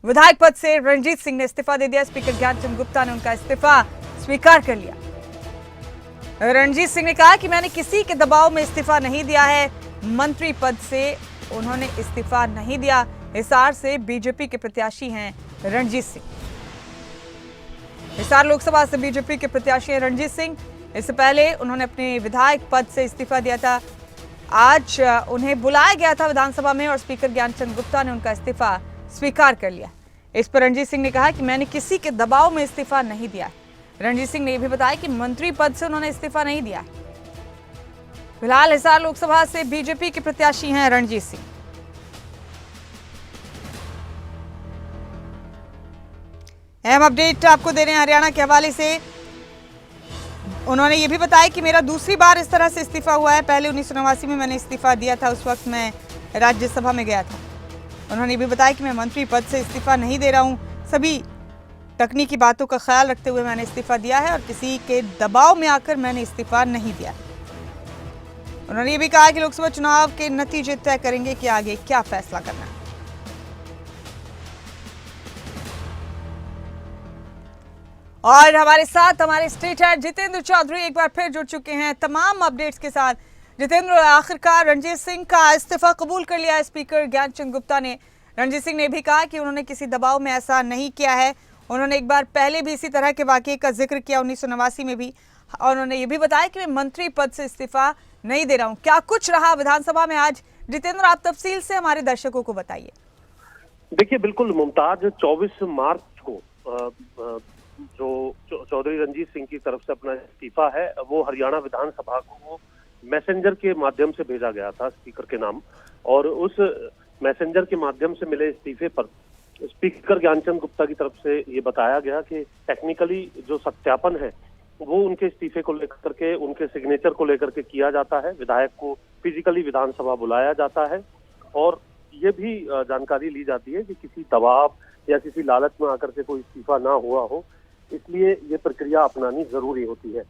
विधायक पद से रणजीत सिंह ने इस्तीफा दे दिया। स्पीकर ज्ञानचंद गुप्ता ने उनका इस्तीफा स्वीकार कर लिया। रणजीत सिंह ने कहा कि मैंने किसी के दबाव में इस्तीफा नहीं दिया है। मंत्री पद से उन्होंने इस्तीफा नहीं दिया। हिसार से बीजेपी के प्रत्याशी हैं रणजीत सिंह। हिसार लोकसभा से बीजेपी के प्रत्याशी हैं रणजीत सिंह। इससे पहले उन्होंने अपने विधायक पद से इस्तीफा दिया था। आज उन्हें बुलाया गया था विधानसभा में और स्पीकर ज्ञानचंद गुप्ता ने उनका इस्तीफा स्वीकार कर लिया। इस पर रणजीत सिंह ने कहा कि मैंने किसी के दबाव में इस्तीफा नहीं दिया। रणजीत सिंह ने यह भी बताया कि मंत्री पद से उन्होंने इस्तीफा नहीं दिया। फिलहाल हिसार लोकसभा से बीजेपी के प्रत्याशी हैं रणजीत सिंह। अहम अपडेट आपको दे रहे हैं हरियाणा के हवाले से। उन्होंने ये भी बताया कि मेरा दूसरी बार इस तरह से इस्तीफा हुआ है। पहले 1989 में मैंने इस्तीफा दिया था, उस वक्त मैं राज्यसभा में गया था। उन्होंने ये भी बताया कि मैं मंत्री पद से इस्तीफा नहीं दे रहा हूं। सभी तकनीकी बातों का ख्याल रखते हुए मैंने इस्तीफा दिया है और किसी के दबाव में आकर मैंने इस्तीफा नहीं दिया। उन्होंने ये भी कहा कि लोकसभा चुनाव के नतीजे तय करेंगे कि आगे क्या फैसला करना है। और हमारे साथ हमारे स्टेट हेड जितेंद्र चौधरी एक बार फिर जुड़ चुके हैं तमाम अपडेट्स के साथ। जितेंद्र, आखिरकार रणजीत सिंह का इस्तीफा कबूल कर लिया है स्पीकर ज्ञानचंद गुप्ता ने। रणजीत सिंह ने भी कहा कि उन्होंने किसी दबाव में ऐसा नहीं किया है। उन्होंने एक बार पहले भी इसी तरह के वाकये का जिक्र किया 1989 में भी, और उन्होंने ये भी बताया कि मैं मंत्री पद से इस्तीफा नहीं दे रहा हूँ। क्या कुछ रहा विधानसभा में आज, जितेंद्र आप तफसील से हमारे दर्शकों को बताइए। देखिए बिल्कुल मुमताज, 24 मार्च को जो चौधरी रणजीत सिंह की तरफ से अपना इस्तीफा है वो हरियाणा विधानसभा को मैसेंजर के माध्यम से भेजा गया था स्पीकर के नाम, और उस मैसेंजर के माध्यम से मिले इस्तीफे पर स्पीकर ज्ञानचंद गुप्ता की तरफ से ये बताया गया कि टेक्निकली जो सत्यापन है वो उनके इस्तीफे को लेकर के, उनके सिग्नेचर को लेकर के किया जाता है। विधायक को फिजिकली विधानसभा बुलाया जाता है और ये भी जानकारी ली जाती है कि किसी दबाव या किसी लालच में आकर के कोई इस्तीफा ना हुआ हो, इसलिए ये प्रक्रिया अपनानी जरूरी होती है।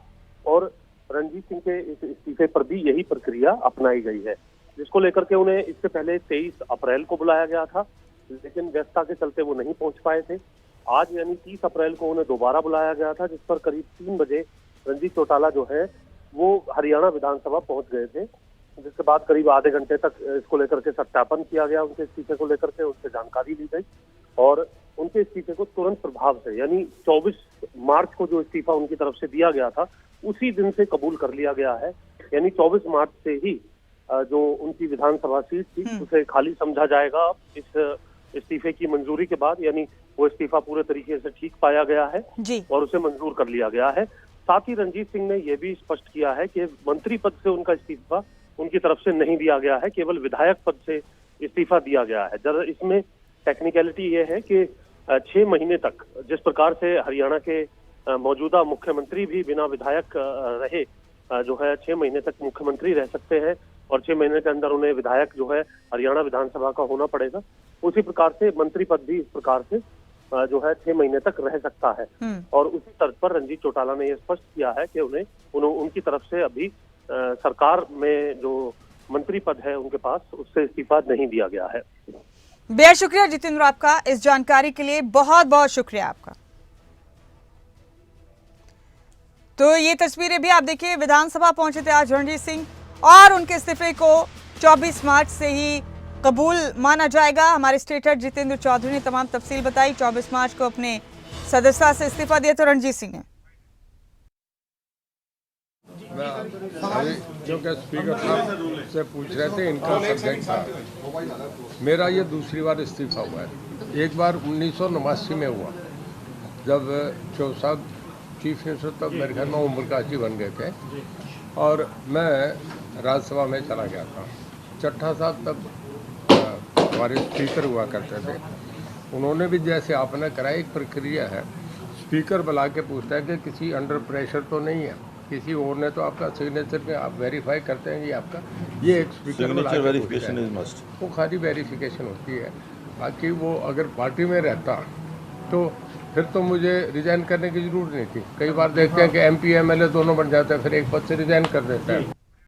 और रणजीत सिंह के इस इस्तीफे पर भी यही प्रक्रिया अपनाई गई है, जिसको लेकर के उन्हें इससे पहले 23 अप्रैल को बुलाया गया था, लेकिन व्यस्तता के चलते वो नहीं पहुंच पाए थे। आज यानी 30 अप्रैल को उन्हें दोबारा बुलाया गया था, जिस पर करीब 3 बजे रणजीत चौटाला जो है वो हरियाणा विधानसभा पहुंच गए थे, जिसके बाद करीब आधे घंटे तक इसको लेकर के सत्यापन किया गया। उनके इस्तीफे को लेकर के उनसे जानकारी ली गई और उनके इस्तीफे को तुरंत प्रभाव से यानी 24 मार्च को जो इस्तीफा उनकी तरफ से दिया गया था उसी दिन से कबूल कर लिया गया है। यानी 24 मार्च से ही जो उनकी विधानसभा सीट थी उसे खाली समझा जाएगा इस इस्तीफे की मंजूरी के बाद। यानी वो इस्तीफा पूरे तरीके से ठीक पाया गया है और उसे मंजूर कर लिया गया है। साथ ही रणजीत सिंह ने यह भी स्पष्ट किया है कि मंत्री पद से उनका इस्तीफा उनकी तरफ से नहीं दिया गया है, केवल विधायक पद से इस्तीफा दिया गया है। जरा इसमें टेक्निकलिटी ये है कि 6 महीने तक जिस प्रकार से हरियाणा के मौजूदा मुख्यमंत्री भी बिना विधायक रहे जो है 6 महीने तक मुख्यमंत्री रह सकते हैं और 6 महीने के अंदर उन्हें विधायक जो है हरियाणा विधानसभा का होना पड़ेगा, उसी प्रकार से मंत्री पद भी इस प्रकार से जो है 6 महीने तक रह सकता है। और उसी तर्ज पर रणजीत चौटाला ने यह स्पष्ट किया है कि उनकी तरफ से अभी सरकार में जो मंत्री पद है उनके पास उससे इस्तीफा नहीं दिया गया है। बेहद शुक्रिया जितेंद्र आपका इस जानकारी के लिए, बहुत बहुत शुक्रिया आपका। तो ये तस्वीरें भी आप देखिए, विधानसभा पहुंचे थे आज रणजीत सिंह और उनके इस्तीफे को 24 मार्च से ही कबूल माना जाएगा। हमारे स्टेट हेड जितेंद्र चौधरी ने तमाम तफसील बताई। 24 मार्च को अपने सदस्यता से इस्तीफा दिया था रणजीत सिंह ने। क्योंकि स्पीकर साहब से पूछ रहे थे, इनका सब्जेक्ट था। मेरा ये दूसरी बार इस्तीफा हुआ है। एक बार 1989 में हुआ जब चौधरी साहब चीफ मिनिस्टर, तब मेरे घर में ओम प्रकाश जी बन गए थे और मैं राज्यसभा में चला गया था। चट्टा साहब तब हमारे स्पीकर हुआ करते थे। उन्होंने भी जैसे आपने कराया, एक प्रक्रिया है, स्पीकर बुला के पूछता है कि किसी अंडर प्रेशर तो नहीं है, किसी और ने तो आपका सिग्नेचर में आप वेरीफाई करते हैं कि आपका ये एक स्पीकर वेरिफिकेशन इज मस्ट, वो खाली वेरिफिकेशन होती है। बाकी वो अगर पार्टी में रहता तो फिर तो मुझे रिजाइन करने की जरूरत नहीं थी। कई बार देखते हैं कि MP MLA दोनों बन जाते हैं, फिर एक पद से रिजाइन कर देता है।